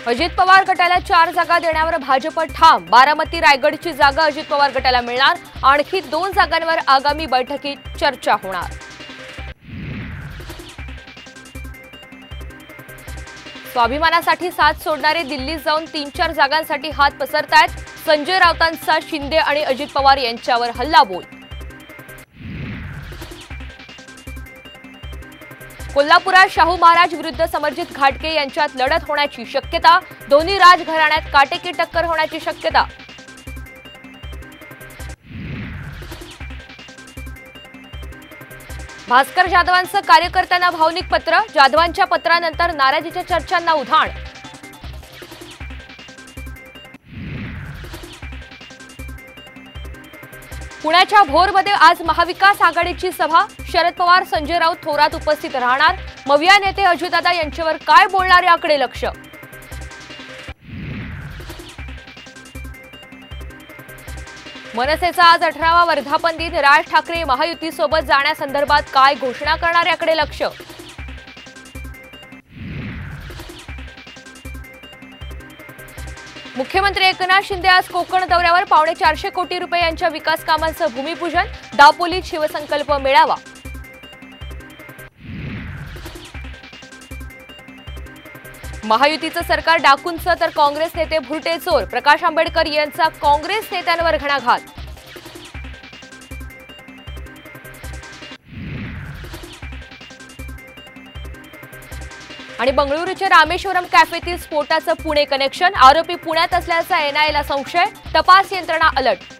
अजित पवार गटाला 4 जागा देण्यावर भाजप ठाम। बारामती रायगडची जागा अजित पवार गटाला मिळणार। आणखी 2 जागांवर आगामी बैठकीत चर्चा होणार। स्वाभिमानासाठी साथ सोडणारे दिल्लीत जाऊन 3-4 जागांसाठी हात पसरतायत। संजय राऊतांचा शिंदे आणि अजित पवार यांच्यावर हल्लाबोल। कोल्हापुरात शाहू महाराज विरुद्ध समरजित घाटगे यांच्यात लढत होण्याची शक्यता। दोन्ही राजघराण्यात काटेकी टक्कर होण्याची शक्यता। भास्कर जाधवांचं कार्यकर्त्यांना भावनिक पत्र। जाधवांच्या पत्रानंतर नाराजीच्या चर्चांना उधाण। पुण्याच्या भोरमध्ये आज महाविकास आघाडीची सभा। शरद पवार, संजय राऊत, थोरात उपस्थित राहणार। मविया नेते अजितदादा यांच्यावर काय बोलणार याकडे लक्ष। मनसेचा आज 18वा वर्धापन दिन। राज ठाकरे महायुतीसोबत जाण्यासंदर्भात काय घोषणा करणार याकडे लक्ष। मुख्यमंत्री एकनाथ शिंदे आज कोकण दौऱ्यावर। 450 कोटी रुपयांच्या विकास कामांचं भूमिपूजन। दापोलीत शिवसंकल्प मेळावा। महायुतीचं सरकार डाकूंचं तर काँग्रेस नेते भुरटे चोर। प्रकाश आंबेडकर यांचा काँग्रेस नेत्यांवर घणाघात। आणि बंगळुरूच्या रामेश्वरम कॅफेतील स्फोटाचं पुणे कनेक्शन। आरोपी पुण्यात असल्याचा एनआयएला संशय। तपास यंत्रणा अलर्ट।